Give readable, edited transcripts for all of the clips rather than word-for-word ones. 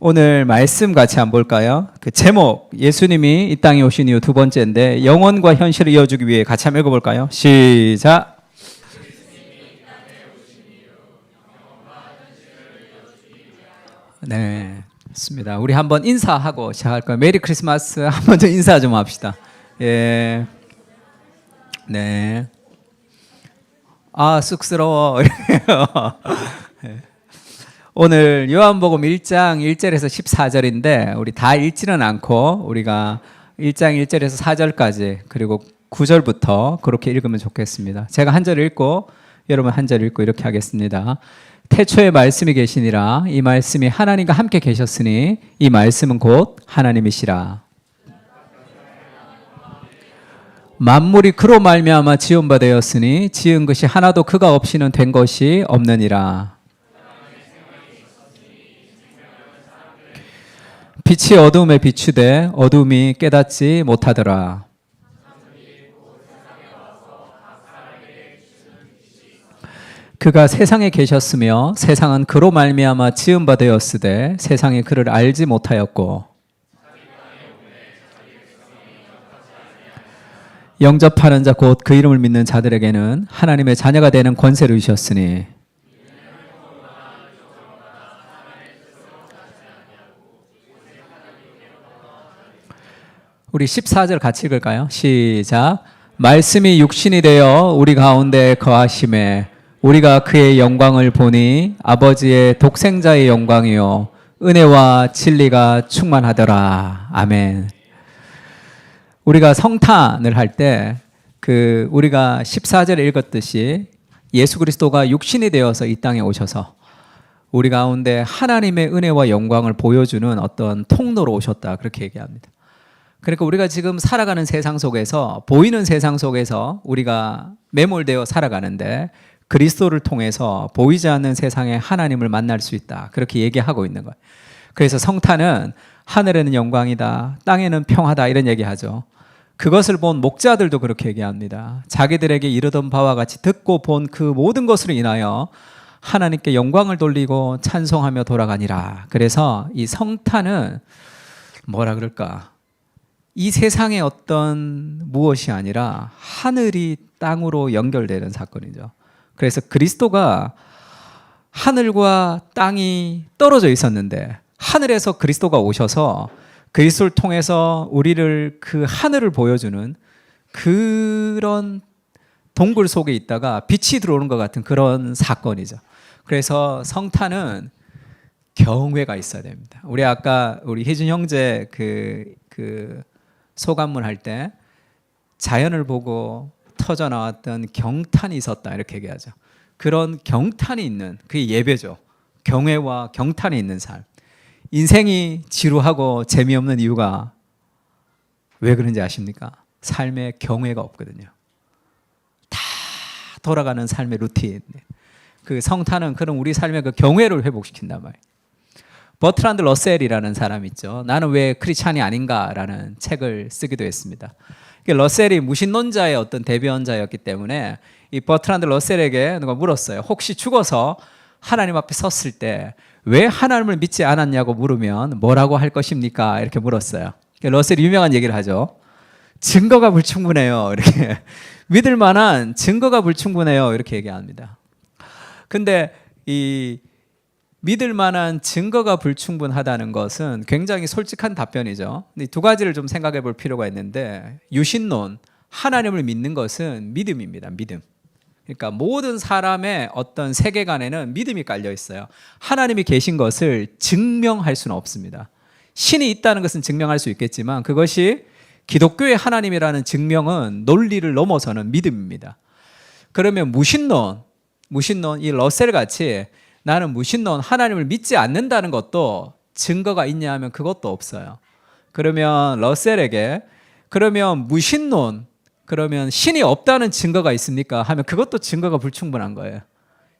오늘 말씀 같이 한번 볼까요? 그 제목, 예수님이 이 땅에 오신 이후 두 번째인데 영혼과 현실을 이어주기 위해 같이 한번 읽어볼까요? 시작! 네, 좋습니다. 우리 한번 인사하고 시작할 거예요. 메리 크리스마스. 한 번 더 인사 좀 합시다. 예, 네. 아, 쑥스러워. 오늘 요한복음 1장 1절에서 14절인데 우리 다 읽지는 않고 우리가 1장 1절에서 4절까지 그리고 9절부터 그렇게 읽으면 좋겠습니다. 제가 한 절 읽고 여러분 한 절 읽고 이렇게 하겠습니다. 태초에 말씀이 계시니라. 이 말씀이 하나님과 함께 계셨으니 이 말씀은 곧 하나님이시라. 만물이 그로 말미암아 지은 바 되었으니 지은 것이 하나도 그가 없이는 된 것이 없느니라. 빛이 어두움에 비추되 어두움이 깨닫지 못하더라. 그가 세상에 계셨으며 세상은 그로 말미암아 지은 바 되었으되 세상이 그를 알지 못하였고 영접하는 자 곧 그 이름을 믿는 자들에게는 하나님의 자녀가 되는 권세를 주셨으니 우리 14절 같이 읽을까요? 시작. 말씀이 육신이 되어 우리 가운데 거하심에 우리가 그의 영광을 보니 아버지의 독생자의 영광이요 은혜와 진리가 충만하더라. 아멘. 우리가 성탄을 할 때 우리가 14절에 읽었듯이 예수 그리스도가 육신이 되어서 이 땅에 오셔서 우리 가운데 하나님의 은혜와 영광을 보여주는 어떤 통로로 오셨다. 그렇게 얘기합니다. 그러니까 우리가 지금 살아가는 세상 속에서 보이는 세상 속에서 우리가 매몰되어 살아가는데 그리스도를 통해서 보이지 않는 세상에 하나님을 만날 수 있다. 그렇게 얘기하고 있는 거예요. 그래서 성탄은 하늘에는 영광이다. 땅에는 평화다. 이런 얘기하죠. 그것을 본 목자들도 그렇게 얘기합니다. 자기들에게 이르던 바와 같이 듣고 본 그 모든 것으로 인하여 하나님께 영광을 돌리고 찬송하며 돌아가니라. 그래서 이 성탄은 뭐라 그럴까? 이 세상의 어떤 무엇이 아니라 하늘이 땅으로 연결되는 사건이죠. 그래서 그리스도가 하늘과 땅이 떨어져 있었는데 하늘에서 그리스도가 오셔서 그리스도를 통해서 우리를 그 하늘을 보여주는 그런 동굴 속에 있다가 빛이 들어오는 것 같은 그런 사건이죠. 그래서 성탄은 경외가 있어야 됩니다. 우리 아까 우리 혜준 형제 소감문 할 때 자연을 보고 터져 나왔던 경탄이 있었다 이렇게 얘기하죠. 그런 경탄이 있는 그게 예배죠. 경외와 경탄이 있는 삶. 인생이 지루하고 재미없는 이유가 왜 그런지 아십니까? 삶에 경외가 없거든요. 다 돌아가는 삶의 루틴. 그 성탄은 그런 우리 삶의 그 경외를 회복시킨단 말이에요. 버트란드 러셀이라는 사람이 있죠. 나는 왜 크리스찬이 아닌가라는 책을 쓰기도 했습니다. 러셀이 무신론자의 어떤 대변자였기 때문에 이 버트란드 러셀에게 누가 물었어요. 혹시 죽어서 하나님 앞에 섰을 때 왜 하나님을 믿지 않았냐고 물으면 뭐라고 할 것입니까? 이렇게 물었어요. 러셀이 유명한 얘기를 하죠. 증거가 불충분해요. 이렇게 믿을 만한 증거가 불충분해요. 이렇게 얘기합니다. 근데 이 믿을 만한 증거가 불충분하다는 것은 굉장히 솔직한 답변이죠. 두 가지를 좀 생각해 볼 필요가 있는데 유신론, 하나님을 믿는 것은 믿음입니다. 믿음. 그러니까 모든 사람의 어떤 세계관에는 믿음이 깔려 있어요. 하나님이 계신 것을 증명할 수는 없습니다. 신이 있다는 것은 증명할 수 있겠지만 그것이 기독교의 하나님이라는 증명은 논리를 넘어서는 믿음입니다. 그러면 무신론, 이 러셀 같이 나는 무신론, 하나님을 믿지 않는다는 것도 증거가 있냐 하면 그것도 없어요. 그러면 러셀에게 그러면 무신론, 그러면 신이 없다는 증거가 있습니까? 하면 그것도 증거가 불충분한 거예요.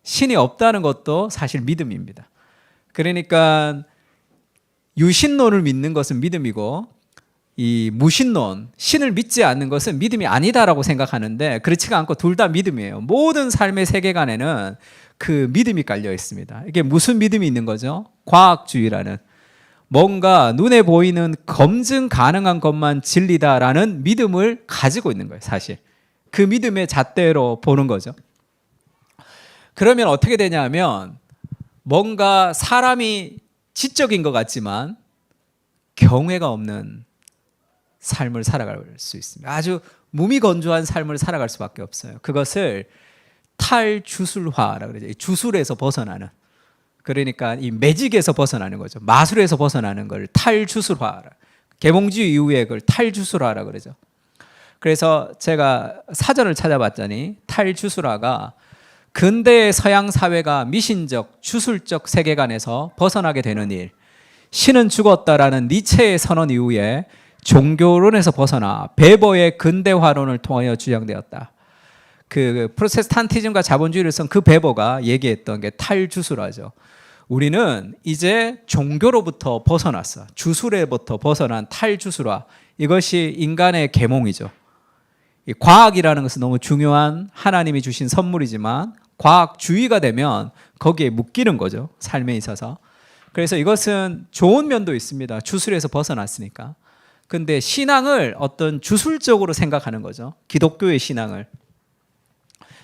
신이 없다는 것도 사실 믿음입니다. 그러니까 유신론을 믿는 것은 믿음이고 이 무신론, 신을 믿지 않는 것은 믿음이 아니다라고 생각하는데 그렇지가 않고 둘 다 믿음이에요. 모든 삶의 세계관에는 그 믿음이 깔려 있습니다. 이게 무슨 믿음이 있는 거죠? 과학주의라는 뭔가 눈에 보이는 검증 가능한 것만 진리다라는 믿음을 가지고 있는 거예요, 사실. 그 믿음의 잣대로 보는 거죠. 그러면 어떻게 되냐면 뭔가 사람이 지적인 것 같지만 경외가 없는 삶을 살아갈 수 있습니다. 아주 무미건조한 삶을 살아갈 수밖에 없어요. 그것을 탈주술화라고 그러죠. 주술에서 벗어나는. 그러니까 이 매직에서 벗어나는 거죠. 마술에서 벗어나는 걸 탈주술화. 계몽주의 이후에 그걸 탈주술화라고 그러죠. 그래서 제가 사전을 찾아봤더니 탈주술화가 근대의 서양 사회가 미신적, 주술적 세계관에서 벗어나게 되는 일, 신은 죽었다라는 니체의 선언 이후에 종교론에서 벗어나 베버의 근대화론을 통하여 주장되었다. 그 프로테스탄티즘과 자본주의를 쓴 그 베버가 얘기했던 게 탈주술화죠. 우리는 이제 종교로부터 벗어났어. 주술에부터 벗어난 탈주술화. 이것이 인간의 계몽이죠. 과학이라는 것은 너무 중요한 하나님이 주신 선물이지만 과학주의가 되면 거기에 묶이는 거죠. 삶에 있어서. 그래서 이것은 좋은 면도 있습니다. 주술에서 벗어났으니까. 근데 신앙을 어떤 주술적으로 생각하는 거죠. 기독교의 신앙을.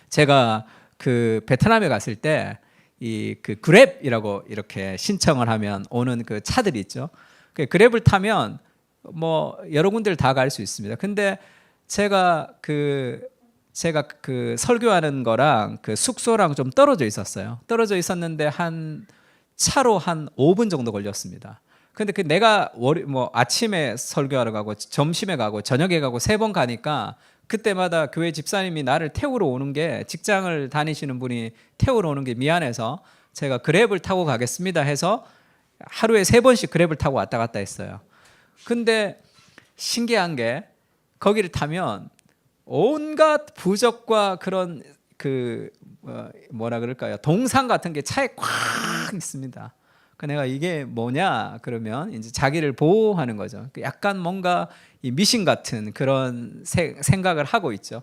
제가 그 베트남에 갔을 때 이 그 그랩이라고 이렇게 신청을 하면 오는 그 차들이 있죠. 그 그랩을 타면 뭐 여러 군데를 다 갈 수 있습니다. 근데 제가 그 설교하는 거랑 그 숙소랑 좀 떨어져 있었어요. 떨어져 있었는데 한 차로 한 5분 정도 걸렸습니다. 근데 그 내가 뭐 아침에 설교하러 가고 점심에 가고 저녁에 가고 3번 가니까 그때마다 교회 집사님이 나를 태우러 오는 게 직장을 다니시는 분이 태우러 오는 게 미안해서 제가 그랩을 타고 가겠습니다 해서 하루에 3번씩 그랩을 타고 왔다 갔다 했어요. 근데 신기한 게 거기를 타면 온갖 부적과 그런 그 뭐라 그럴까요? 동상 같은 게 차에 꽉 있습니다. 그 내가 이게 뭐냐 그러면 이제 자기를 보호하는 거죠. 약간 뭔가 이 미신 같은 그런 생각을 하고 있죠.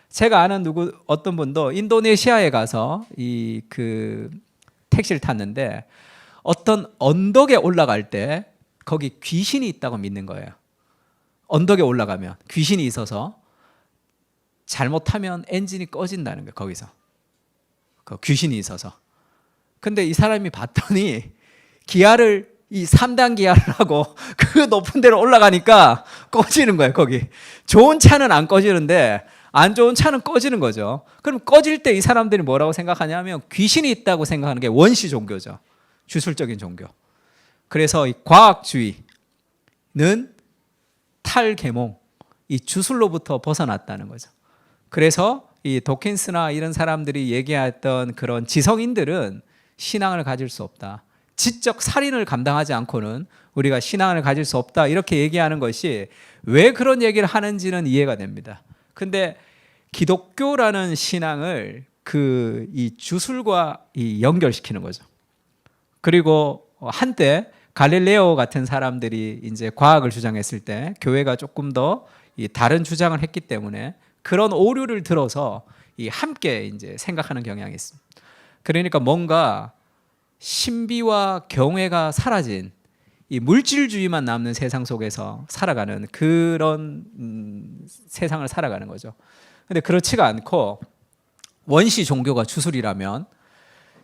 제가 아는 어떤 분도 인도네시아에 가서 이 그 택시를 탔는데 어떤 언덕에 올라갈 때 거기 귀신이 있다고 믿는 거예요. 언덕에 올라가면 귀신이 있어서 잘못하면 엔진이 꺼진다는 거예요. 거기서 그 귀신이 있어서. 근데 이 사람이 봤더니 기아를 이 3단 기아를 하고 그 높은 데로 올라가니까 꺼지는 거예요. 거기 좋은 차는 안 꺼지는데 안 좋은 차는 꺼지는 거죠. 그럼 꺼질 때 이 사람들이 뭐라고 생각하냐면 귀신이 있다고 생각하는 게 원시 종교죠. 주술적인 종교. 그래서 이 과학주의는 탈계몽, 이 주술로부터 벗어났다는 거죠. 그래서 이 도킨스나 이런 사람들이 얘기했던 그런 지성인들은 신앙을 가질 수 없다. 지적 살인을 감당하지 않고는 우리가 신앙을 가질 수 없다. 이렇게 얘기하는 것이 왜 그런 얘기를 하는지는 이해가 됩니다. 근데 기독교라는 신앙을 이 주술과 연결시키는 거죠. 그리고 한때 갈릴레오 같은 사람들이 이제 과학을 주장했을 때 교회가 조금 더 다른 주장을 했기 때문에 그런 오류를 들어서 함께 이제 생각하는 경향이 있습니다. 그러니까 뭔가 신비와 경외가 사라진 이 물질주의만 남는 세상 속에서 살아가는 그런 세상을 살아가는 거죠. 근데 그렇지가 않고 원시 종교가 주술이라면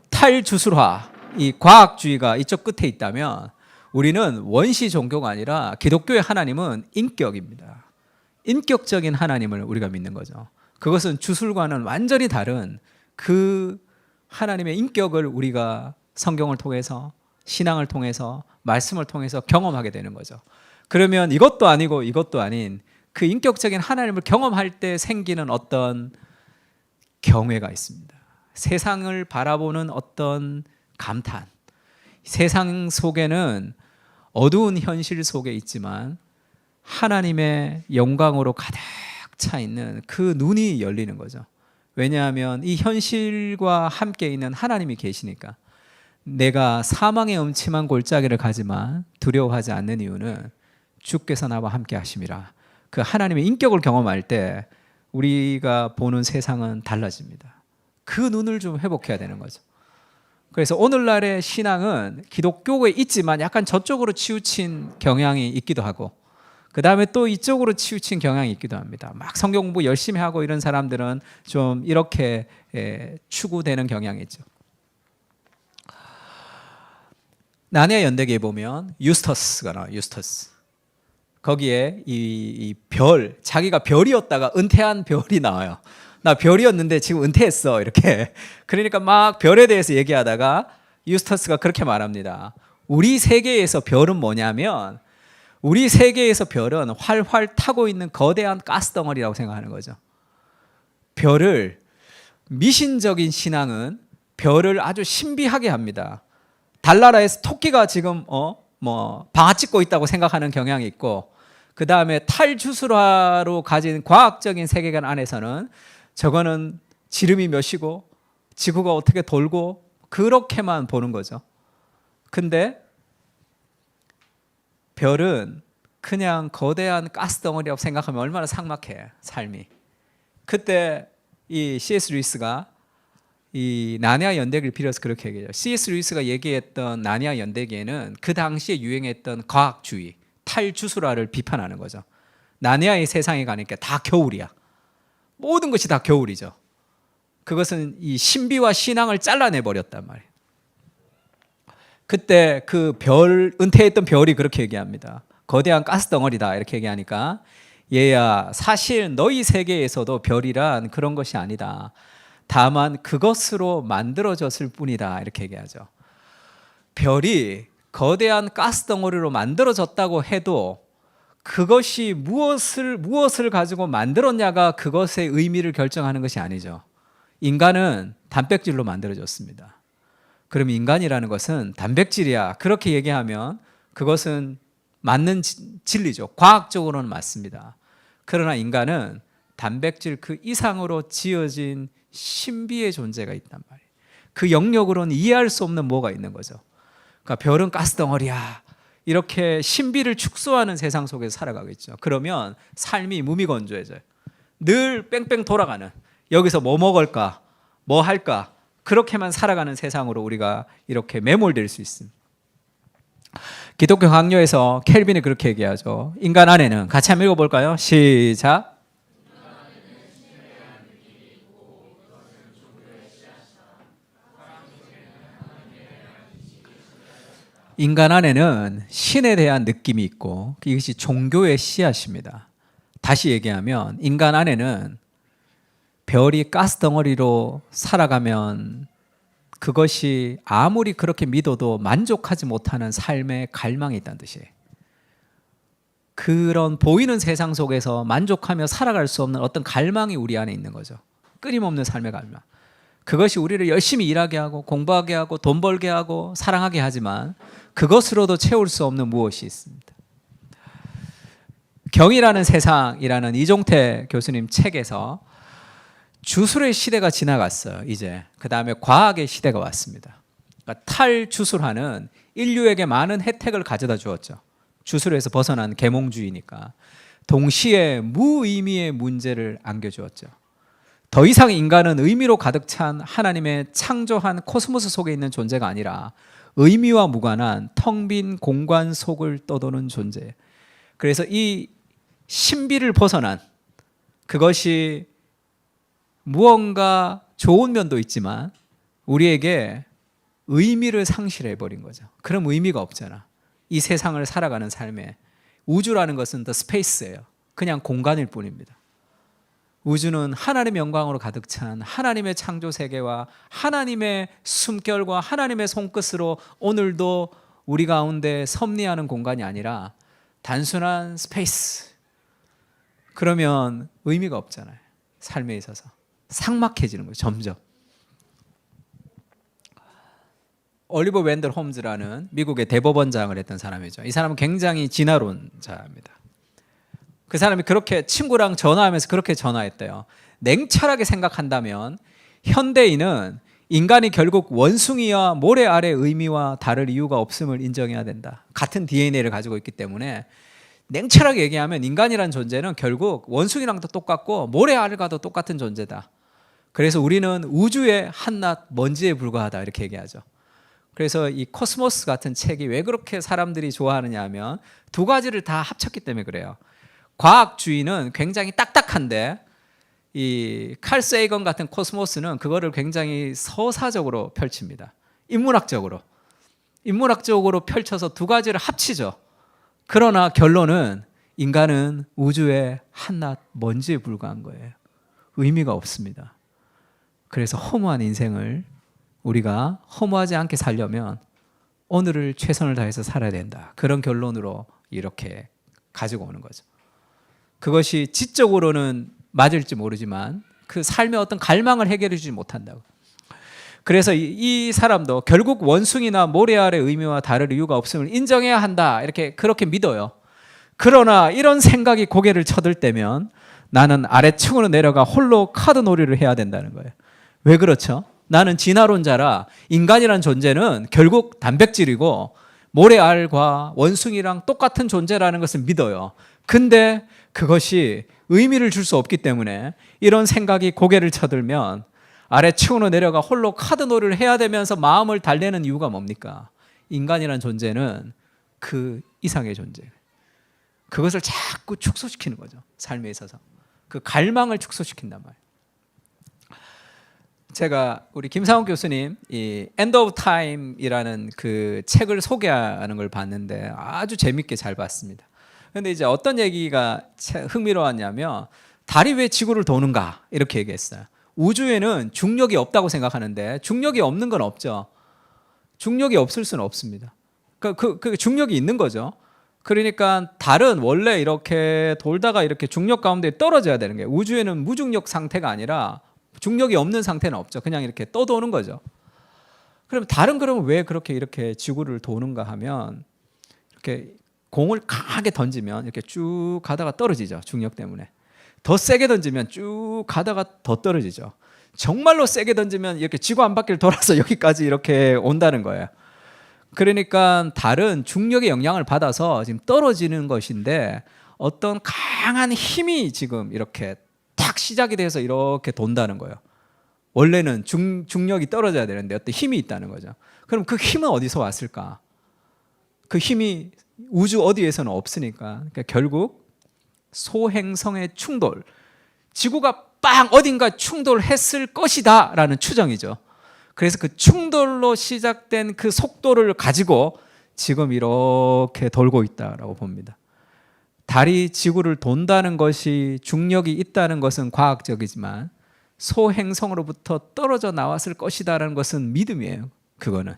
탈주술화, 이 과학주의가 이쪽 끝에 있다면 우리는 원시 종교가 아니라 기독교의 하나님은 인격입니다. 인격적인 하나님을 우리가 믿는 거죠. 그것은 주술과는 완전히 다른 그 하나님의 인격을 우리가 성경을 통해서 신앙을 통해서 말씀을 통해서 경험하게 되는 거죠. 그러면 이것도 아니고 이것도 아닌 그 인격적인 하나님을 경험할 때 생기는 어떤 경외가 있습니다. 세상을 바라보는 어떤 감탄. 세상 속에는 어두운 현실 속에 있지만 하나님의 영광으로 가득 차 있는 그 눈이 열리는 거죠. 왜냐하면 이 현실과 함께 있는 하나님이 계시니까. 내가 사망의 음침한 골짜기를 가지만 두려워하지 않는 이유는 주께서 나와 함께 하심이라. 그 하나님의 인격을 경험할 때 우리가 보는 세상은 달라집니다. 그 눈을 좀 회복해야 되는 거죠. 그래서 오늘날의 신앙은 기독교에 있지만 약간 저쪽으로 치우친 경향이 있기도 하고, 그 다음에 또 이쪽으로 치우친 경향이 있기도 합니다. 막 성경 공부 열심히 하고 이런 사람들은 좀 이렇게 추구되는 경향이 있죠. 나니아 연대기에 보면 유스터스가 나와요. 유스터스. 거기에 이 별, 자기가 별이었다가 은퇴한 별이 나와요. 나 별이었는데 지금 은퇴했어, 이렇게. 그러니까 막 별에 대해서 얘기하다가 유스터스가 그렇게 말합니다. 우리 세계에서 별은 뭐냐면, 우리 세계에서 별은 활활 타고 있는 거대한 가스덩어리라고 생각하는 거죠. 별을, 미신적인 신앙은 별을 아주 신비하게 합니다. 달나라에서 토끼가 지금 방아 찍고 있다고 생각하는 경향이 있고, 그 다음에 탈주술화로 가진 과학적인 세계관 안에서는 저거는 지름이 몇이고 지구가 어떻게 돌고 그렇게만 보는 거죠. 근데 별은 그냥 거대한 가스덩어리라고 생각하면 얼마나 삭막해, 삶이. 그때 이 C.S. 루이스가 이 나니아 연대기를 빌어서 그렇게 얘기해요. C.S. 루이스가 얘기했던 나니아 연대기에는 그 당시에 유행했던 과학주의, 탈주술화를 비판하는 거죠. 나니아의 세상에 가니까 다 겨울이야. 모든 것이 다 겨울이죠. 그것은 이 신비와 신앙을 잘라내 버렸단 말이에요. 그때 그 별, 은퇴했던 별이 그렇게 얘기합니다. 거대한 가스덩어리다, 이렇게 얘기하니까, 얘야, 사실 너희 세계에서도 별이란 그런 것이 아니다. 다만 그것으로 만들어졌을 뿐이다, 이렇게 얘기하죠. 별이 거대한 가스덩어리로 만들어졌다고 해도 그것이 무엇을 가지고 만들었냐가 그것의 의미를 결정하는 것이 아니죠. 인간은 단백질로 만들어졌습니다. 그럼 인간이라는 것은 단백질이야, 그렇게 얘기하면 그것은 맞는 진리죠. 과학적으로는 맞습니다. 그러나 인간은 단백질 그 이상으로 지어진 신비의 존재가 있단 말이에요. 그 영역으로는 이해할 수 없는 뭐가 있는 거죠. 그러니까 별은 가스덩어리야, 이렇게 신비를 축소하는 세상 속에서 살아가고 있죠. 그러면 삶이 무미건조해져요. 늘 뺑뺑 돌아가는, 여기서 뭐 먹을까, 뭐 할까, 그렇게만 살아가는 세상으로 우리가 이렇게 매몰될 수 있습니다. 기독교 강요에서 켈빈이 그렇게 얘기하죠. 인간 안에는, 같이 한번 읽어볼까요? 시작. 인간 안에는 신에 대한 느낌이 있고, 이것이 종교의 씨앗입니다. 다시 얘기하면 인간 안에는 별이 가스덩어리로 살아가면 그것이 아무리 그렇게 믿어도 만족하지 못하는 삶의 갈망이 있다는 뜻이에요. 그런 보이는 세상 속에서 만족하며 살아갈 수 없는 어떤 갈망이 우리 안에 있는 거죠. 끊임없는 삶의 갈망. 그것이 우리를 열심히 일하게 하고 공부하게 하고 돈 벌게 하고 사랑하게 하지만 그것으로도 채울 수 없는 무엇이 있습니다. 경이라는 세상이라는 이종태 교수님 책에서 주술의 시대가 지나갔어요. 이제 그 다음에 과학의 시대가 왔습니다. 그러니까 탈주술화는 인류에게 많은 혜택을 가져다 주었죠. 주술에서 벗어난 계몽주의니까. 동시에 무의미의 문제를 안겨주었죠. 더 이상 인간은 의미로 가득 찬 하나님의 창조한 코스모스 속에 있는 존재가 아니라 의미와 무관한 텅 빈 공간 속을 떠도는 존재. 그래서 이 신비를 벗어난, 그것이 무언가 좋은 면도 있지만 우리에게 의미를 상실해버린 거죠. 그럼 의미가 없잖아. 이 세상을 살아가는 삶에 우주라는 것은 the space예요. 그냥 공간일 뿐입니다. 우주는 하나님의 영광으로 가득 찬 하나님의 창조 세계와 하나님의 숨결과 하나님의 손끝으로 오늘도 우리 가운데 섭리하는 공간이 아니라 단순한 스페이스. 그러면 의미가 없잖아요. 삶에 있어서 삭막해지는 거예요. 점점. 올리버 웬델 홈즈라는 미국의 대법원장을 했던 사람이죠. 이 사람은 굉장히 진화론자입니다. 그 사람이 그렇게 친구랑 전화하면서 그렇게 전화했대요. 냉철하게 생각한다면 현대인은 인간이 결국 원숭이와 모래 아래 의미와 다를 이유가 없음을 인정해야 된다. 같은 DNA를 가지고 있기 때문에 냉철하게 얘기하면 인간이란 존재는 결국 원숭이랑도 똑같고 모래 아래가도 똑같은 존재다. 그래서 우리는 우주의 한낱 먼지에 불과하다, 이렇게 얘기하죠. 그래서 이 코스모스 같은 책이 왜 그렇게 사람들이 좋아하느냐 하면 두 가지를 다 합쳤기 때문에 그래요. 과학주의는 굉장히 딱딱한데 이 칼 세이건 같은 코스모스는 그거를 굉장히 서사적으로 펼칩니다. 인문학적으로 펼쳐서 두 가지를 합치죠. 그러나 결론은 인간은 우주의 한낱 먼지에 불과한 거예요. 의미가 없습니다. 그래서 허무한 인생을 우리가 허무하지 않게 살려면 오늘을 최선을 다해서 살아야 된다. 그런 결론으로 이렇게 가지고 오는 거죠. 그것이 지적으로는 맞을지 모르지만 그 삶의 어떤 갈망을 해결해 주지 못한다고. 그래서 이 사람도 결국 원숭이나 모래알의 의미와 다를 이유가 없음을 인정해야 한다. 이렇게 그렇게 믿어요. 그러나 이런 생각이 고개를 쳐들 때면 나는 아래층으로 내려가 홀로 카드 놀이를 해야 된다는 거예요. 왜 그렇죠? 나는 진화론자라 인간이란 존재는 결국 단백질이고 모래알과 원숭이랑 똑같은 존재라는 것을 믿어요. 근데 그것이 의미를 줄 수 없기 때문에 이런 생각이 고개를 쳐들면 아래층으로 내려가 홀로 카드 놀이를 해야 되면서 마음을 달래는 이유가 뭡니까? 인간이란 존재는 그 이상의 존재. 그것을 자꾸 축소시키는 거죠. 삶에 있어서. 그 갈망을 축소시킨단 말이에요. 제가 우리 김상욱 교수님 이 End of Time이라는 그 책을 소개하는 걸 봤는데 아주 재밌게 잘 봤습니다. 그런데 이제 어떤 얘기가 흥미로웠냐면 달이 왜 지구를 도는가 이렇게 얘기했어요. 우주에는 중력이 없다고 생각하는데 중력이 없는 건 없죠. 중력이 없을 수는 없습니다. 그 중력이 있는 거죠. 그러니까 달은 원래 이렇게 돌다가 이렇게 중력 가운데 떨어져야 되는 거예요. 우주에는 무중력 상태가 아니라 중력이 없는 상태는 없죠. 그냥 이렇게 떠도는 거죠. 그럼 달은 그러면 왜 그렇게 이렇게 지구를 도는가 하면 이렇게 공을 강하게 던지면 이렇게 쭉 가다가 떨어지죠. 중력 때문에. 더 세게 던지면 쭉 가다가 더 떨어지죠. 정말로 세게 던지면 이렇게 지구 한 바퀴를 돌아서 여기까지 이렇게 온다는 거예요. 그러니까 달은 중력의 영향을 받아서 지금 떨어지는 것인데 어떤 강한 힘이 지금 이렇게 탁 시작이 돼서 이렇게 돈다는 거예요. 원래는 중력이 떨어져야 되는데 어떤 힘이 있다는 거죠. 그럼 그 힘은 어디서 왔을까? 그 힘이 우주 어디에서는 없으니까. 그러니까 결국 소행성의 충돌, 지구가 빵 어딘가 충돌했을 것이다 라는 추정이죠. 그래서 그 충돌로 시작된 그 속도를 가지고 지금 이렇게 돌고 있다라고 봅니다. 달이 지구를 돈다는 것이 중력이 있다는 것은 과학적이지만 소행성으로부터 떨어져 나왔을 것이다라는 것은 믿음이에요. 그거는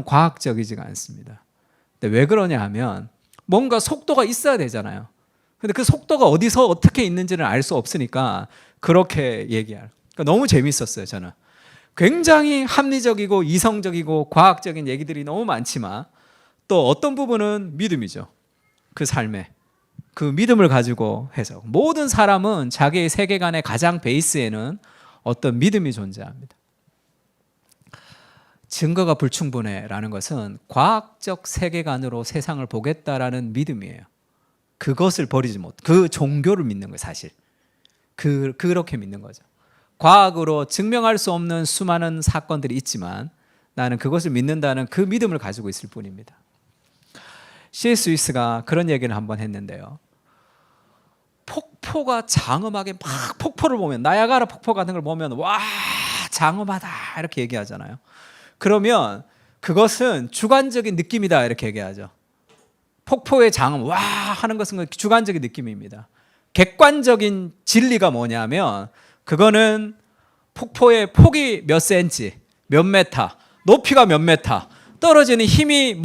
과학적이지가 않습니다. 근데 왜 그러냐 하면 뭔가 속도가 있어야 되잖아요. 근데 그 속도가 어디서 어떻게 있는지는 알 수 없으니까 그렇게 얘기할. 그러니까 너무 재밌었어요. 저는 굉장히 합리적이고 이성적이고 과학적인 얘기들이 너무 많지만 또 어떤 부분은 믿음이죠. 그 삶에 그 믿음을 가지고 해서 모든 사람은 자기의 세계관의 가장 베이스에는 어떤 믿음이 존재합니다. 증거가 불충분해라는 것은 과학적 세계관으로 세상을 보겠다라는 믿음이에요. 그것을 버리지 못. 그 종교를 믿는 거예요, 사실. 그렇게 믿는 거죠. 과학으로 증명할 수 없는 수많은 사건들이 있지만 나는 그것을 믿는다는 그 믿음을 가지고 있을 뿐입니다. C.S. 루이스가 그런 얘기를 한번 했는데요. 폭포가 장엄하게 막 폭포를 보면 나야가라 폭포 같은 걸 보면 와 장엄하다 이렇게 얘기하잖아요. 그러면 그것은 주관적인 느낌이다 이렇게 얘기하죠. 폭포의 장엄 와 하는 것은 주관적인 느낌입니다. 객관적인 진리가 뭐냐면 그거는 폭포의 폭이 몇 센치, 몇 메타, 높이가 몇 메타, 떨어지는 힘이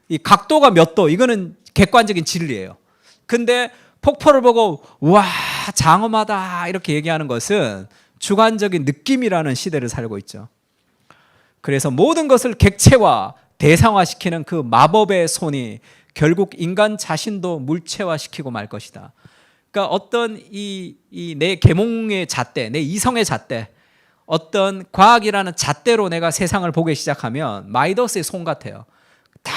이 각도가 몇 도, 이거는 객관적인 진리예요. 근데 폭포를 보고 와 장엄하다 이렇게 얘기하는 것은 주관적인 느낌이라는 시대를 살고 있죠. 그래서 모든 것을 객체화, 대상화시키는 그 마법의 손이 결국 인간 자신도 물체화시키고 말 것이다. 그러니까 어떤 내 계몽의 잣대, 내 이성의 잣대, 어떤 과학이라는 잣대로 내가 세상을 보기 시작하면 마이더스의 손 같아요. 다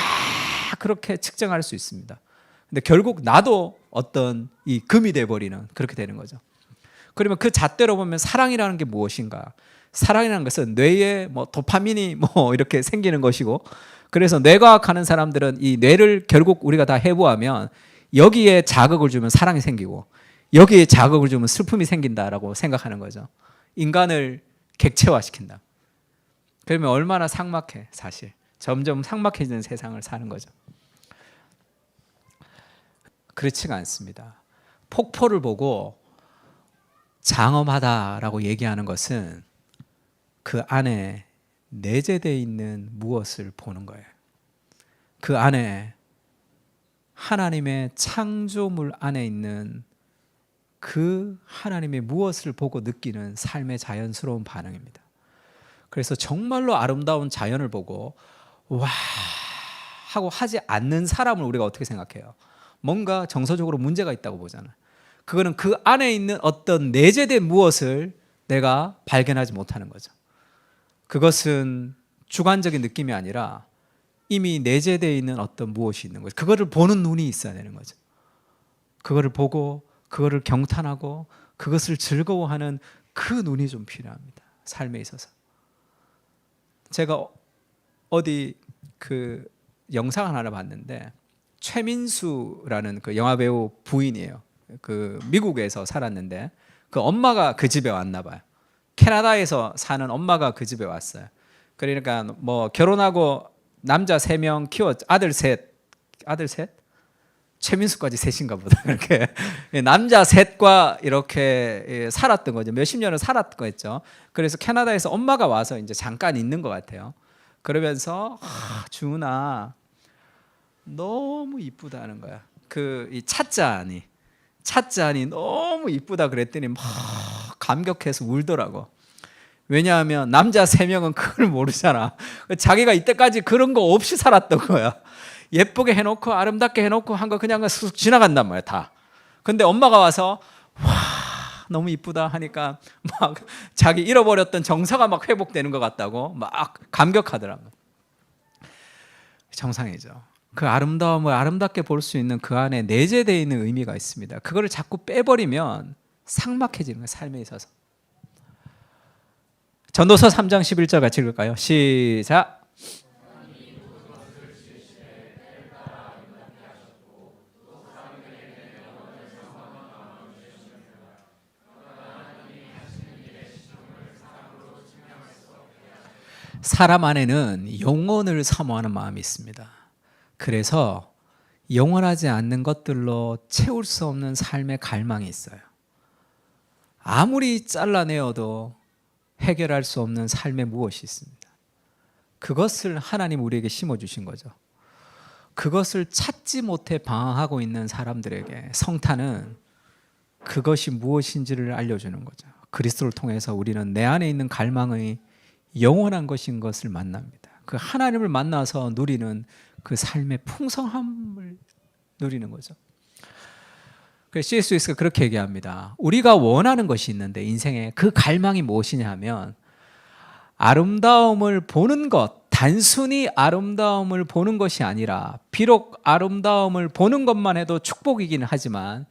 그렇게 측정할 수 있습니다. 근데 결국 나도 어떤 이 금이 돼버리는 그렇게 되는 거죠. 그러면 그 잣대로 보면 사랑이라는 게 무엇인가? 사랑이라는 것은 뇌에 뭐 도파민이 뭐 이렇게 생기는 것이고, 그래서 뇌과학 하는 사람들은 이 뇌를 결국 우리가 다 해부하면 여기에 자극을 주면 사랑이 생기고 여기에 자극을 주면 슬픔이 생긴다라고 생각하는 거죠. 인간을 객체화시킨다. 그러면 얼마나 삭막해. 사실 점점 삭막해지는 세상을 사는 거죠. 그렇지가 않습니다. 폭포를 보고 장엄하다라고 얘기하는 것은 그 안에 내재되어 있는 무엇을 보는 거예요. 그 안에 하나님의 창조물 안에 있는 그 하나님의 무엇을 보고 느끼는 삶의 자연스러운 반응입니다. 그래서 정말로 아름다운 자연을 보고 와 하고 하지 않는 사람을 우리가 어떻게 생각해요? 뭔가 정서적으로 문제가 있다고 보잖아요. 그거는 그 안에 있는 어떤 내재된 무엇을 내가 발견하지 못하는 거죠. 그것은 주관적인 느낌이 아니라 이미 내재되어 있는 어떤 무엇이 있는 거죠. 그거를 보는 눈이 있어야 되는 거죠. 그거를 보고 그거를 경탄하고 그것을 즐거워하는 그 눈이 좀 필요합니다. 삶에 있어서. 제가 어디 그 영상 하나 봤는데 최민수라는 그 영화배우 부인이에요. 그 미국에서 살았는데 그 엄마가 그 집에 왔나 봐요. 캐나다에서 사는 엄마가 그 집에 왔어요. 그러니까 뭐 결혼하고 남자 3명 키워 아들 셋 최민수까지 셋인가 보다. 이렇게 남자 셋과 이렇게 살았던 거죠. 몇십 년을 살았던 거였죠. 그래서 캐나다에서 엄마가 와서 이제 잠깐 있는 것 같아요. 그러면서 주은아 너무 이쁘다는 거야. 그 이 찻잔이 너무 이쁘다 그랬더니 막 감격해서 울더라고. 왜냐하면 남자 3명은 그걸 모르잖아. 자기가 이때까지 그런 거 없이 살았던 거야. 예쁘게 해놓고 아름답게 해놓고 한 거 그냥 쑥 지나간단 말이야 다. 근데 엄마가 와서 와 너무 이쁘다 하니까 막 자기 잃어버렸던 정서가 막 회복되는 것 같다고 막 감격하더라고. 정상이죠. 그 아름다움을 아름답게 볼 수 있는 그 안에 내재되어 있는 의미가 있습니다. 그거를 자꾸 빼버리면 삭막해지는 거예요. 삶에 있어서. 전도서 3장 11절 같이 읽을까요? 시작. 사람 안에는 영원을 사모하는 마음이 있습니다. 그래서 영원하지 않는 것들로 채울 수 없는 삶의 갈망이 있어요. 아무리 잘라내어도 해결할 수 없는 삶의 무엇이 있습니다. 그것을 하나님 우리에게 심어주신 거죠. 그것을 찾지 못해 방황하고 있는 사람들에게 성탄은 그것이 무엇인지를 알려주는 거죠. 그리스도를 통해서 우리는 내 안에 있는 갈망의 영원한 것인 것을 만납니다. 그 하나님을 만나서 누리는 그 삶의 풍성함을 누리는 거죠. 그래서 C.S. 루이스가 그렇게 얘기합니다. 우리가 원하는 것이 있는데 인생에 그 갈망이 무엇이냐 하면 아름다움을 보는 것, 단순히 아름다움을 보는 것이 아니라 비록 아름다움을 보는 것만 해도 축복이기는 하지만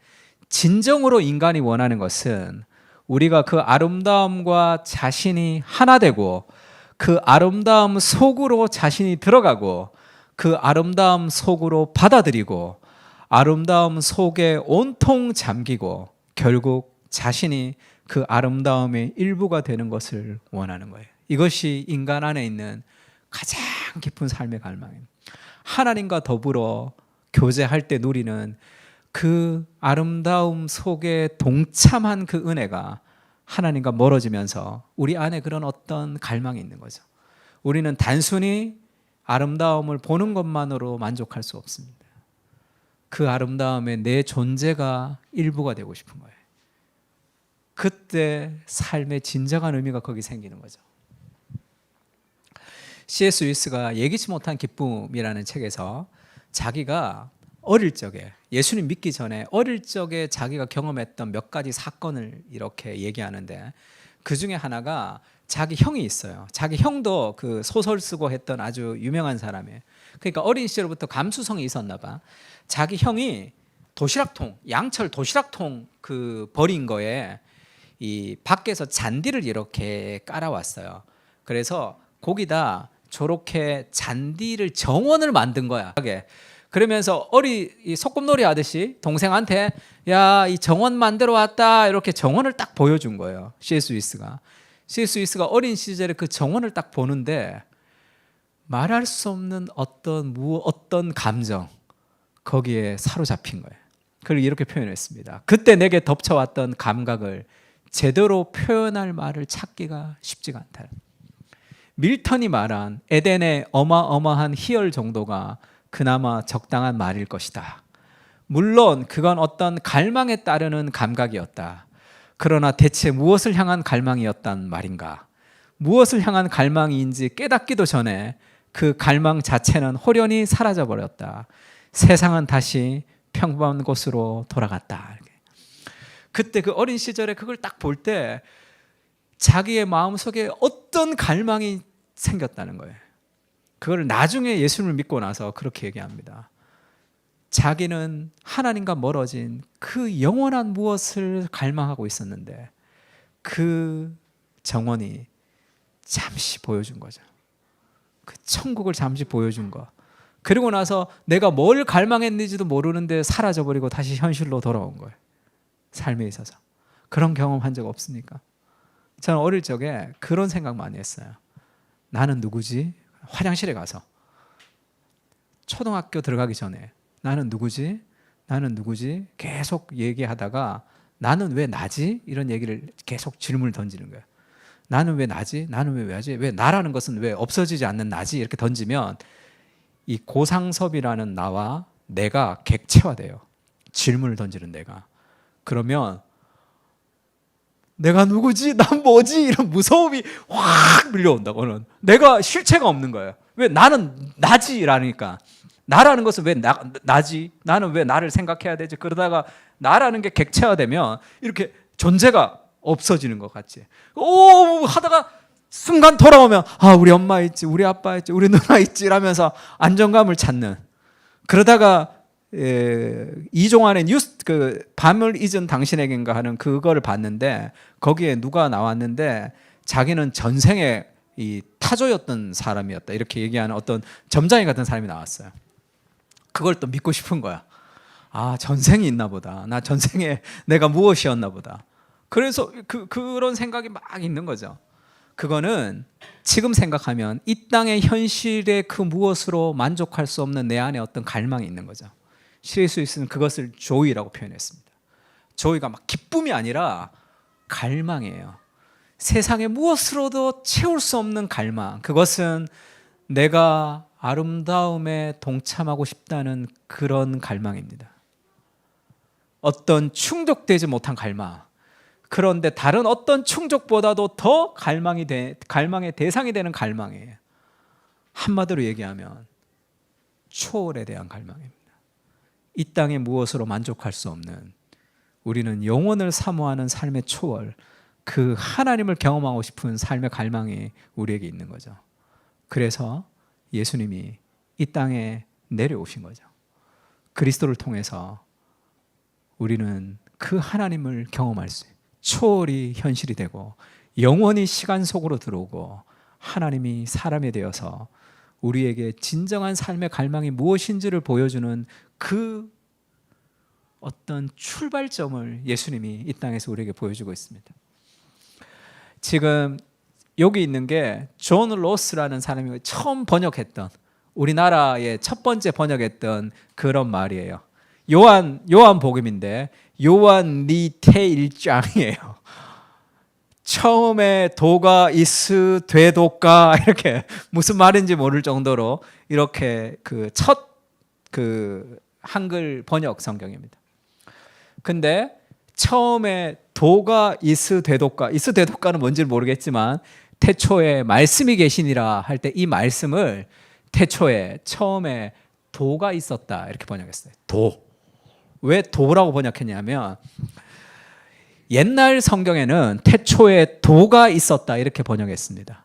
진정으로 인간이 원하는 것은 우리가 그 아름다움과 자신이 하나 되고 그 아름다움 속으로 자신이 들어가고 그 아름다움 속으로 받아들이고 아름다움 속에 온통 잠기고 결국 자신이 그 아름다움의 일부가 되는 것을 원하는 거예요. 이것이 인간 안에 있는 가장 깊은 삶의 갈망입니다. 하나님과 더불어 교제할 때 누리는 그 아름다움 속에 동참한 그 은혜가 하나님과 멀어지면서 우리 안에 그런 어떤 갈망이 있는 거죠. 우리는 단순히 아름다움을 보는 것만으로 만족할 수 없습니다. 그 아름다움에 내 존재가 일부가 되고 싶은 거예요. 그때 삶의 진정한 의미가 거기 생기는 거죠. C.S. 루이스가 예기치 못한 기쁨이라는 책에서 자기가 어릴 적에 예수님 믿기 전에 어릴 적에 자기가 경험했던 몇 가지 사건을 이렇게 얘기하는데 그 중에 하나가 자기 형이 있어요. 자기 형도 그 소설 쓰고 했던 아주 유명한 사람이에요. 그러니까 어린 시절부터 감수성이 있었나 봐. 자기 형이 도시락통, 양철 도시락통 그 버린 거에 이 밖에서 잔디를 이렇게 깔아왔어요. 그래서 거기다 저렇게 잔디를 정원을 만든 거야. 그러면서 이 소꿉놀이 하듯이 동생한테 야, 이 정원 만들어 왔다 이렇게 정원을 딱 보여준 거예요. C.S. 루이스가 어린 시절에 그 정원을 딱 보는데 말할 수 없는 어떤 감정 거기에 사로잡힌 거예요. 그걸 이렇게 표현했습니다. 그때 내게 덮쳐왔던 감각을 제대로 표현할 말을 찾기가 쉽지가 않다. 밀턴이 말한 에덴의 어마어마한 희열 정도가 그나마 적당한 말일 것이다. 물론 그건 어떤 갈망에 따르는 감각이었다. 그러나 대체 무엇을 향한 갈망이었단 말인가? 무엇을 향한 갈망인지 깨닫기도 전에 그 갈망 자체는 홀연히 사라져버렸다. 세상은 다시 평범한 곳으로 돌아갔다. 그때 그 어린 시절에 그걸 딱 볼 때 자기의 마음속에 어떤 갈망이 생겼다는 거예요. 그걸 나중에 예수님을 믿고 나서 그렇게 얘기합니다. 자기는 하나님과 멀어진 그 영원한 무엇을 갈망하고 있었는데 그 정원이 잠시 보여준 거죠. 그 천국을 잠시 보여준 거. 그리고 나서 내가 뭘 갈망했는지도 모르는데 사라져버리고 다시 현실로 돌아온 거예요. 삶에 있어서. 그런 경험한 적 없습니까? 저는 어릴 적에 그런 생각 많이 했어요. 나는 누구지? 화장실에 가서 초등학교 들어가기 전에 나는 누구지? 계속 얘기하다가 나는 왜 나지? 이런 얘기를 계속 질문을 던지는 거예요. 나는 왜 나지? 나는 왜 나지? 왜 나라는 것은 왜 없어지지 않는 나지? 이렇게 던지면 이 고상섭이라는 나와 내가 객체화돼요. 질문을 던지는 내가. 그러면 내가 누구지? 난 뭐지? 이런 무서움이 확 밀려온다고는. 내가 실체가 없는 거예요. 왜 나는 나지라니까. 나라는 것은 왜 나지? 나는 왜 나를 생각해야 되지? 그러다가 나라는 게 객체화되면 이렇게 존재가 없어지는 것 같지. 오 하다가 순간 돌아오면 아 우리 엄마 있지, 우리 아빠 있지, 우리 누나 있지 이러면서 안정감을 찾는. 그러다가 이종환의 뉴스 그 밤을 잊은 당신에겐가 하는 그거를 봤는데 거기에 누가 나왔는데 자기는 전생에 이 타조였던 사람이었다 이렇게 얘기하는 어떤 점장이 같은 사람이 나왔어요. 그걸 또 믿고 싶은 거야. 아 전생이 있나 보다. 나 전생에 내가 무엇이었나 보다. 그래서 그런 생각이 막 있는 거죠. 그거는 지금 생각하면 이 땅의 현실의 그 무엇으로 만족할 수 없는 내 안에 어떤 갈망이 있는 거죠. C.S. 루이스는 그것을 조이라고 표현했습니다. 조이가 막 기쁨이 아니라 갈망이에요. 세상의 무엇으로도 채울 수 없는 갈망. 그것은 내가 아름다움에 동참하고 싶다는 그런 갈망입니다. 어떤 충족되지 못한 갈망. 그런데 다른 어떤 충족보다도 더 갈망의 대상이 되는 갈망이에요. 한마디로 얘기하면 초월에 대한 갈망입니다. 이 땅의 무엇으로 만족할 수 없는 우리는 영원을 사모하는 삶의 초월, 그 하나님을 경험하고 싶은 삶의 갈망이 우리에게 있는 거죠. 그래서 예수님이 이 땅에 내려오신 거죠. 그리스도를 통해서 우리는 그 하나님을 경험할 수 있어요. 초월이 현실이 되고 영원히 시간 속으로 들어오고 하나님이 사람이 되어서 우리에게 진정한 삶의 갈망이 무엇인지를 보여주는 그 어떤 출발점을 예수님이 이 땅에서 우리에게 보여주고 있습니다. 지금 여기 있는 게 존 로스라는 사람이 처음 번역했던 우리나라의 첫 번째 번역했던 그런 말이에요. 요한 복음인데 요한 니테 1장이에요. 처음에 도가 이스 되도가 이렇게 무슨 말인지 모를 정도로 이렇게 그 첫 한글 번역 성경입니다. 근데 처음에 도가 이스 되도가는 뭔지를 모르겠지만 태초에 말씀이 계시니라 할 때 이 말씀을 태초에 처음에 도가 있었다 이렇게 번역했어요. 도. 왜 도라고 번역했냐면 옛날 성경에는 태초에 도가 있었다 이렇게 번역했습니다.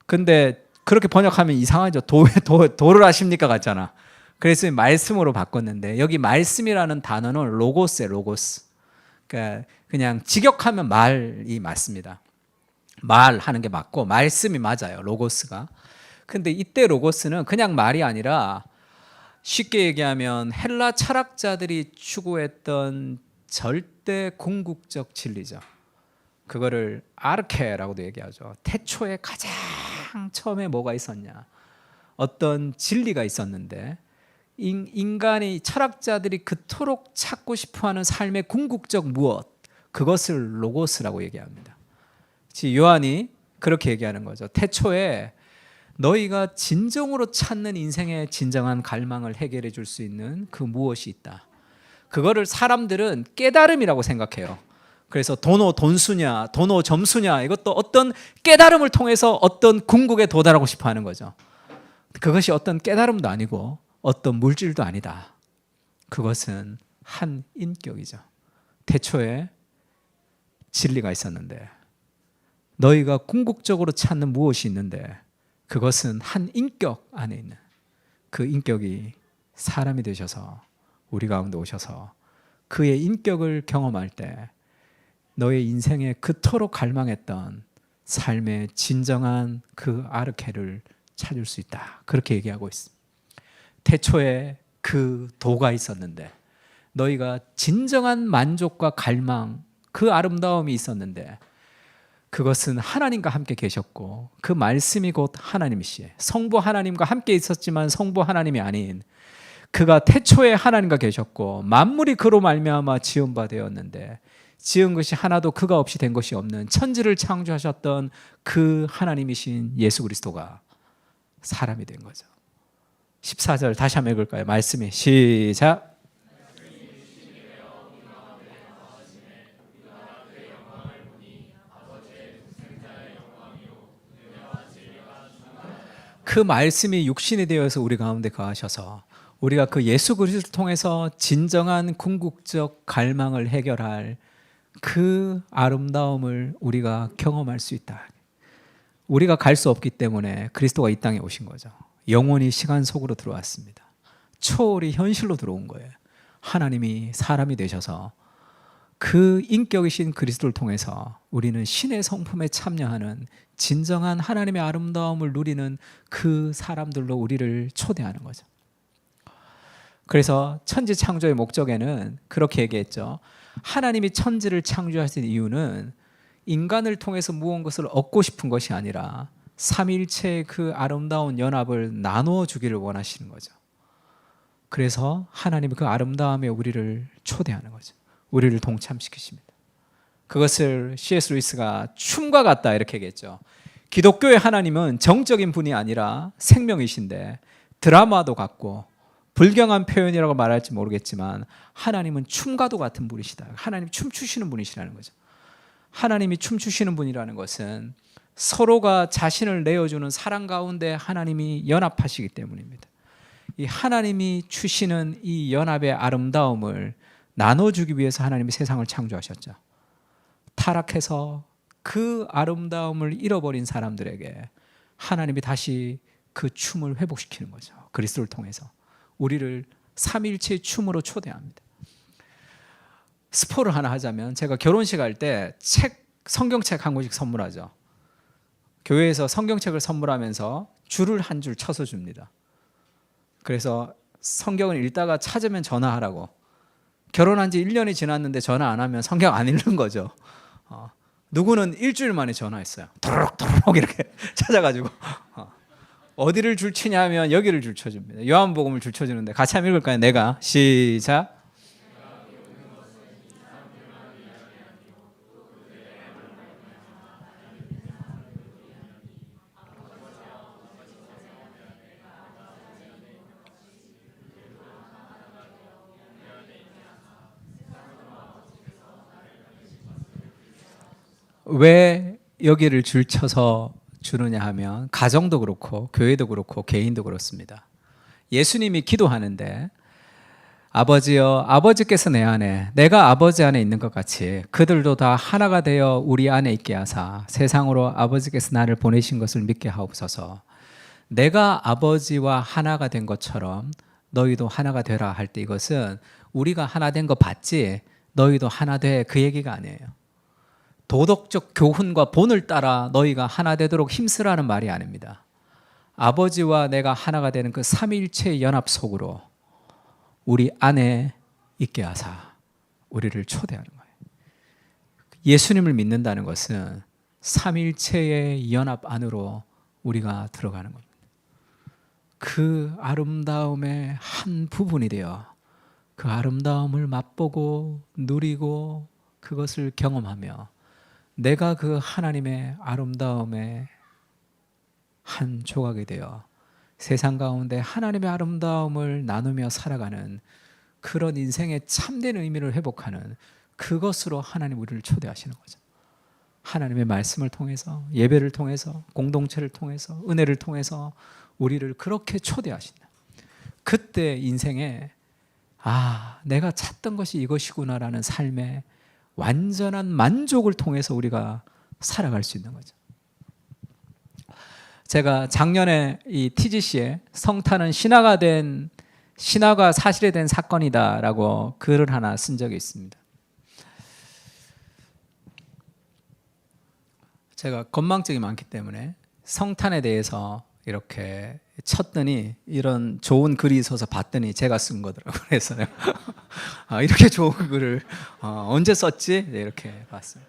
근데 그렇게 번역하면 이상하죠. 도를 아십니까 같잖아. 그래서 말씀으로 바꿨는데 여기 말씀이라는 단어는 로고스예요. 로고스. 그러니까 그냥 직역하면 말이 맞습니다. 말하는 게 맞고 말씀이 맞아요. 로고스가. 근데 이때 로고스는 그냥 말이 아니라 쉽게 얘기하면 헬라 철학자들이 추구했던 절대 궁극적 진리죠. 그거를 아르케라고도 얘기하죠. 태초에 가장 처음에 뭐가 있었냐? 어떤 진리가 있었는데 인간이 철학자들이 그토록 찾고 싶어하는 삶의 궁극적 무엇, 그것을 로고스라고 얘기합니다. 요한이 그렇게 얘기하는 거죠. 태초에 너희가 진정으로 찾는 인생의 진정한 갈망을 해결해 줄 수 있는 그 무엇이 있다. 그거를 사람들은 깨달음이라고 생각해요. 그래서 도노 돈수냐, 도노 점수냐, 이것도 어떤 깨달음을 통해서 어떤 궁극에 도달하고 싶어 하는 거죠. 그것이 어떤 깨달음도 아니고 어떤 물질도 아니다. 그것은 한 인격이죠. 태초에 진리가 있었는데 너희가 궁극적으로 찾는 무엇이 있는데 그것은 한 인격 안에 있는 그 인격이 사람이 되셔서 우리 가운데 오셔서 그의 인격을 경험할 때 너의 인생에 그토록 갈망했던 삶의 진정한 그 아르케를 찾을 수 있다. 그렇게 얘기하고 있습니다. 태초에 그 도가 있었는데 너희가 진정한 만족과 갈망, 그 아름다움이 있었는데 그것은 하나님과 함께 계셨고 그 말씀이 곧 하나님이시에 성부 하나님과 함께 있었지만 성부 하나님이 아닌 그가 태초에 하나님과 계셨고 만물이 그로 말미암아 지은 바 되었는데 지은 것이 하나도 그가 없이 된 것이 없는 천지를 창조하셨던 그 하나님이신 예수 그리스도가 사람이 된 거죠. 14절 다시 한번 읽을까요? 말씀이 시작. 그 말씀이 육신이 되어서 우리 가운데 거하셔서 우리가 그 예수 그리스도를 통해서 진정한 궁극적 갈망을 해결할 그 아름다움을 우리가 경험할 수 있다. 우리가 갈 수 없기 때문에 그리스도가 이 땅에 오신 거죠. 영원히 시간 속으로 들어왔습니다. 초월이 현실로 들어온 거예요. 하나님이 사람이 되셔서 그 인격이신 그리스도를 통해서 우리는 신의 성품에 참여하는 진정한 하나님의 아름다움을 누리는 그 사람들로 우리를 초대하는 거죠. 그래서 천지 창조의 목적에는 그렇게 얘기했죠. 하나님이 천지를 창조하신 이유는 인간을 통해서 무언가를 얻고 싶은 것이 아니라 삼위일체의 그 아름다운 연합을 나누어 주기를 원하시는 거죠. 그래서 하나님이 그 아름다움에 우리를 초대하는 거죠. 우리를 동참시키십니다. 그것을 C.S. 루이스가 춤과 같다 이렇게 얘기했죠. 기독교의 하나님은 정적인 분이 아니라 생명이신데 드라마도 같고 불경한 표현이라고 말할지 모르겠지만 하나님은 춤과도 같은 분이시다. 하나님 춤추시는 분이시라는 거죠. 하나님이 춤추시는 분이라는 것은 서로가 자신을 내어주는 사랑 가운데 하나님이 연합하시기 때문입니다. 이 하나님이 주시는 이 연합의 아름다움을 나눠주기 위해서 하나님이 세상을 창조하셨죠. 타락해서 그 아름다움을 잃어버린 사람들에게 하나님이 다시 그 춤을 회복시키는 거죠. 그리스도를 통해서 우리를 삼위일체의 춤으로 초대합니다. 스포를 하나 하자면 제가 결혼식 할 때 성경책 한 권씩 선물하죠. 교회에서 성경책을 선물하면서 줄을 한 줄 쳐서 줍니다. 그래서 성경을 읽다가 찾으면 전화하라고. 결혼한 지 1년이 지났는데 전화 안 하면 성경 안 읽는 거죠. 누구는 일주일 만에 전화했어요. 도로록 이렇게 찾아가지고 어디를 줄 치냐 하면 여기를 줄 쳐줍니다. 요한복음을 줄 쳐주는데 같이 한번 읽을까요? 내가 시작. 왜 여기를 줄쳐서 주느냐 하면 가정도 그렇고 교회도 그렇고 개인도 그렇습니다. 예수님이 기도하는데 아버지여 아버지께서 내 안에 내가 아버지 안에 있는 것 같이 그들도 다 하나가 되어 우리 안에 있게 하사 세상으로 아버지께서 나를 보내신 것을 믿게 하옵소서. 내가 아버지와 하나가 된 것처럼 너희도 하나가 되라 할 때 이것은 우리가 하나 된 거 봤지 너희도 하나 돼, 그 얘기가 아니에요. 도덕적 교훈과 본을 따라 너희가 하나 되도록 힘쓰라는 말이 아닙니다. 아버지와 내가 하나가 되는 그 삼위일체의 연합 속으로 우리 안에 있게 하사 우리를 초대하는 거예요. 예수님을 믿는다는 것은 삼위일체의 연합 안으로 우리가 들어가는 겁니다. 그 아름다움의 한 부분이 되어 그 아름다움을 맛보고 누리고 그것을 경험하며 내가 그 하나님의 아름다움의 한 조각이 되어 세상 가운데 하나님의 아름다움을 나누며 살아가는 그런 인생의 참된 의미를 회복하는 그것으로 하나님 우리를 초대하시는 거죠. 하나님의 말씀을 통해서, 예배를 통해서, 공동체를 통해서, 은혜를 통해서 우리를 그렇게 초대하신다. 그때 인생에 내가 찾던 것이 이것이구나라는 삶의 완전한 만족을 통해서 우리가 살아갈 수 있는 거죠. 제가 작년에 이 TGC에 성탄은 신화가 사실에 된 사건이다라고 글을 하나 쓴 적이 있습니다. 제가 건망증이 많기 때문에 성탄에 대해서 이렇게 쳤더니 이런 좋은 글이 있어서 봤더니 제가 쓴 거더라고요. 그래서 이렇게 좋은 글을 언제 썼지? 네, 이렇게 봤어요.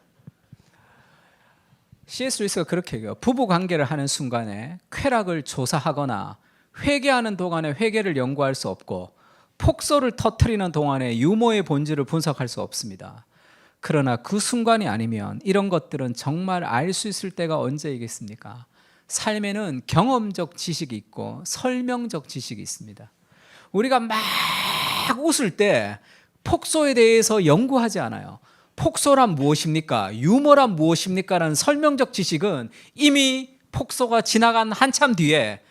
C.S. 루이스가 그렇게 얘기해요. 부부 관계를 하는 순간에 쾌락을 조사하거나 회개하는 동안에 회개를 연구할 수 없고 폭소를 터뜨리는 동안에 유머의 본질을 분석할 수 없습니다. 그러나 그 순간이 아니면 이런 것들은 정말 알 수 있을 때가 언제이겠습니까? 삶에는 경험적 지식이 있고 설명적 지식이 있습니다. 우리가 막 웃을 때 폭소에 대해서 연구하지 않아요. 폭소란 무엇입니까? 유머란 무엇입니까? 라는 설명적 지식은 이미 폭소가 지나간 한참 뒤에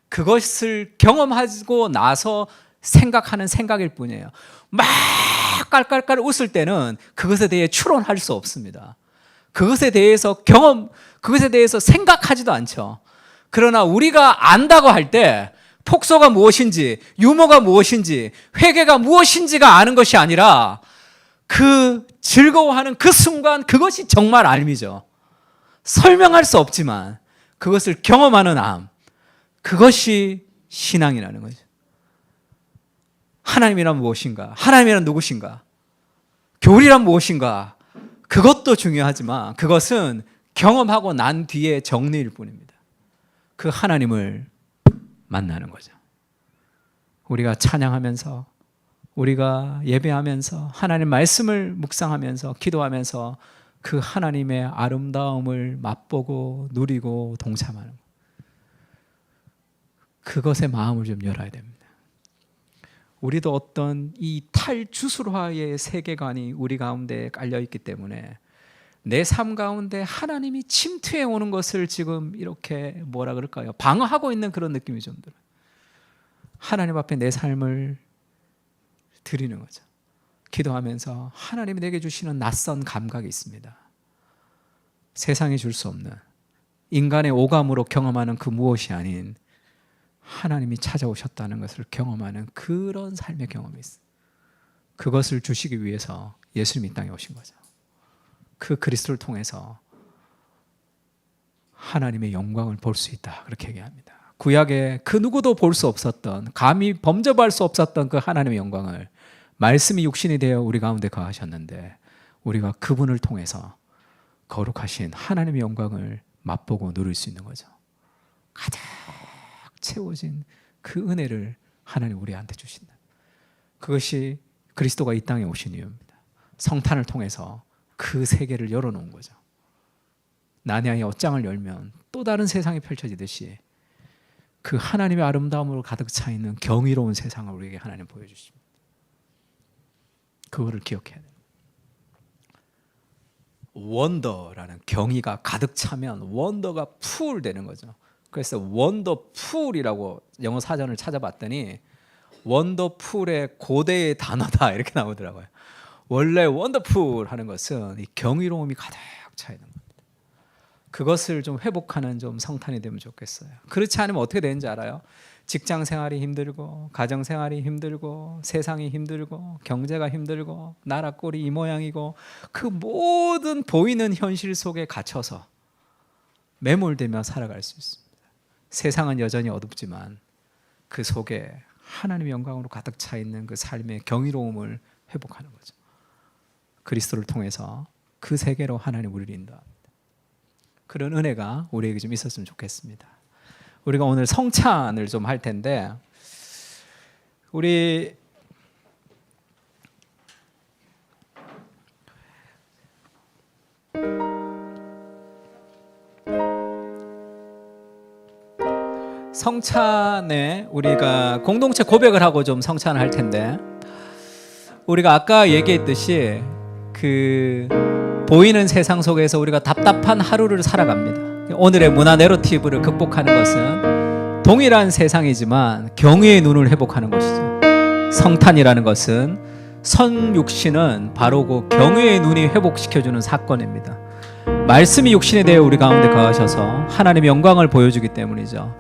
그것을 경험하고 나서 생각하는 생각일 뿐이에요. 막 깔깔깔 웃을 때는 그것에 대해 추론할 수 없습니다. 그것에 대해서 생각하지도 않죠. 그러나 우리가 안다고 할 때 폭소가 무엇인지, 유머가 무엇인지, 회개가 무엇인지가 아는 것이 아니라 그 즐거워하는 그 순간 그것이 정말 알미죠. 설명할 수 없지만 그것을 경험하는 암, 그것이 신앙이라는 거죠. 하나님이란 무엇인가? 하나님이란 누구신가? 교리란 무엇인가? 그것도 중요하지만 그것은 경험하고 난 뒤의 정리일 뿐입니다. 그 하나님을 만나는 거죠. 우리가 찬양하면서, 우리가 예배하면서, 하나님 말씀을 묵상하면서, 기도하면서 그 하나님의 아름다움을 맛보고 누리고 동참하는 것. 그것에 마음을 좀 열어야 됩니다. 우리도 어떤 이 탈주술화의 세계관이 우리 가운데 깔려있기 때문에 내 삶 가운데 하나님이 침투해 오는 것을 지금 이렇게 뭐라 그럴까요? 방어하고 있는 그런 느낌이 좀 들어요. 하나님 앞에 내 삶을 드리는 거죠. 기도하면서 하나님이 내게 주시는 낯선 감각이 있습니다. 세상이 줄 수 없는 인간의 오감으로 경험하는 그 무엇이 아닌 하나님이 찾아오셨다는 것을 경험하는 그런 삶의 경험이 있어요. 그것을 주시기 위해서 예수님이 이 땅에 오신 거죠. 그 그리스도를 통해서 하나님의 영광을 볼 수 있다, 그렇게 얘기합니다. 구약에 그 누구도 볼 수 없었던, 감히 범접할 수 없었던 그 하나님의 영광을 말씀이 육신이 되어 우리 가운데 거하셨는데 우리가 그분을 통해서 거룩하신 하나님의 영광을 맛보고 누릴 수 있는 거죠. 가득 채워진 그 은혜를 하나님 우리한테 주신다. 그것이 그리스도가 이 땅에 오신 이유입니다. 성탄을 통해서 그 세계를 열어놓은 거죠. 나냐의 옷장을 열면 또 다른 세상이 펼쳐지듯이 그 하나님의 아름다움으로 가득 차 있는 경이로운 세상을 우리에게 하나님 보여주십니다. 그거를 기억해야 돼요. 원더라는 경이가 가득 차면 원더가 풀 되는 거죠. 그래서 원더풀이라고 영어 사전을 찾아봤더니 원더풀의 고대의 단어다 이렇게 나오더라고요. 원래 원더풀 하는 것은 이 경이로움이 가득 차 있는 겁니다. 그것을 좀 회복하는 좀 성탄이 되면 좋겠어요. 그렇지 않으면 어떻게 되는지 알아요? 직장 생활이 힘들고 가정 생활이 힘들고 세상이 힘들고 경제가 힘들고 나라 꼴이 이 모양이고 그 모든 보이는 현실 속에 갇혀서 매몰되며 살아갈 수 있습니다. 세상은 여전히 어둡지만 그 속에 하나님의 영광으로 가득 차 있는 그 삶의 경이로움을 회복하는 거죠. 그리스도를 통해서 그 세계로 하나님 우리를 인도합니다. 그런 은혜가 우리에게 좀 있었으면 좋겠습니다. 우리가 오늘 성찬을 좀 할 텐데, 우리 성찬에 우리가 공동체 고백을 하고 좀 성찬을 할 텐데, 우리가 아까 얘기했듯이 그 보이는 세상 속에서 우리가 답답한 하루를 살아갑니다. 오늘의 문화 내러티브를 극복하는 것은 동일한 세상이지만 경외의 눈을 회복하는 것이죠. 성탄이라는 것은 선육신은 바로 그 경외의 눈이 회복시켜주는 사건입니다. 말씀이 육신에 대해 우리 가운데 거하셔서 하나님의 영광을 보여주기 때문이죠.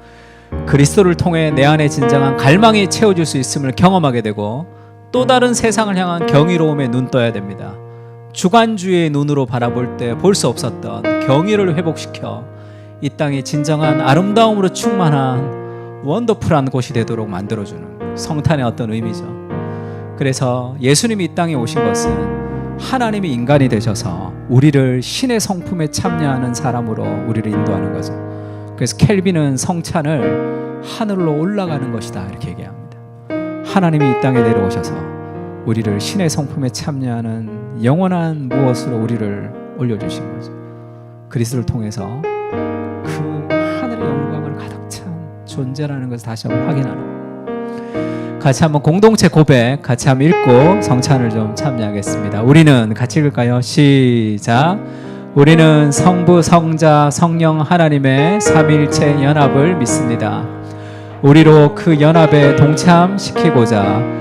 그리스도를 통해 내 안에 진정한 갈망이 채워질 수 있음을 경험하게 되고 또 다른 세상을 향한 경이로움에 눈 떠야 됩니다. 주관주의의 눈으로 바라볼 때 볼 수 없었던 경의를 회복시켜 이 땅이 진정한 아름다움으로 충만한 원더풀한 곳이 되도록 만들어주는 성탄의 어떤 의미죠. 그래서 예수님이 이 땅에 오신 것은 하나님이 인간이 되셔서 우리를 신의 성품에 참여하는 사람으로 우리를 인도하는 거죠. 그래서 켈빈은 성찬을 하늘로 올라가는 것이다 이렇게 얘기합니다. 하나님이 이 땅에 내려오셔서 우리를 신의 성품에 참여하는 영원한 무엇으로 우리를 올려주신 거죠. 그리스도를 통해서 그 하늘의 영광을 가득 찬 존재라는 것을 다시 한번 확인하는, 같이 한번 공동체 고백 같이 한번 읽고 성찬을 좀 참여하겠습니다. 우리는 같이 읽을까요? 시작. 우리는 성부, 성자, 성령 하나님의 삼위일체 연합을 믿습니다. 우리로 그 연합에 동참시키고자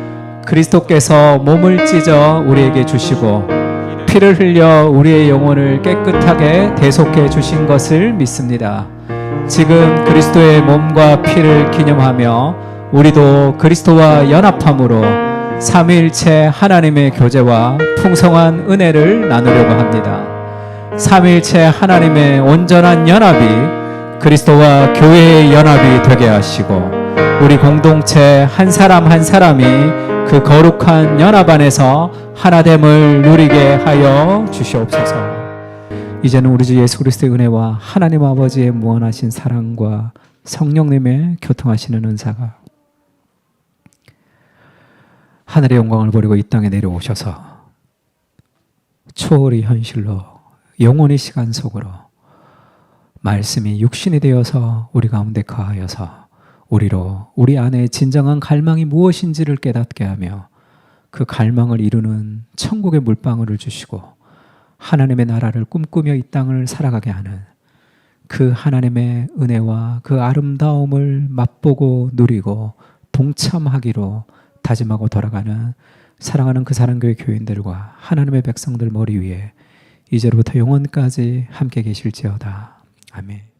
그리스도께서 몸을 찢어 우리에게 주시고 피를 흘려 우리의 영혼을 깨끗하게 대속해 주신 것을 믿습니다. 지금 그리스도의 몸과 피를 기념하며 우리도 그리스도와 연합함으로 삼위일체 하나님의 교제와 풍성한 은혜를 나누려고 합니다. 삼위일체 하나님의 온전한 연합이 그리스도와 교회의 연합이 되게 하시고 우리 공동체 한 사람 한 사람이 그 거룩한 연합 안에서 하나됨을 누리게 하여 주시옵소서. 이제는 우리 주 예수 그리스도의 은혜와 하나님 아버지의 무한하신 사랑과 성령님의 교통하시는 은사가 하늘의 영광을 버리고 이 땅에 내려오셔서 초월의 현실로 영원의 시간 속으로 말씀이 육신이 되어서 우리 가운데 거하여서 우리로 우리 안에 진정한 갈망이 무엇인지를 깨닫게 하며 그 갈망을 이루는 천국의 물방울을 주시고 하나님의 나라를 꿈꾸며 이 땅을 살아가게 하는 그 하나님의 은혜와 그 아름다움을 맛보고 누리고 동참하기로 다짐하고 돌아가는 사랑하는 그 사랑교회 교인들과 하나님의 백성들 머리 위에 이제로부터 영원까지 함께 계실지어다. 아멘.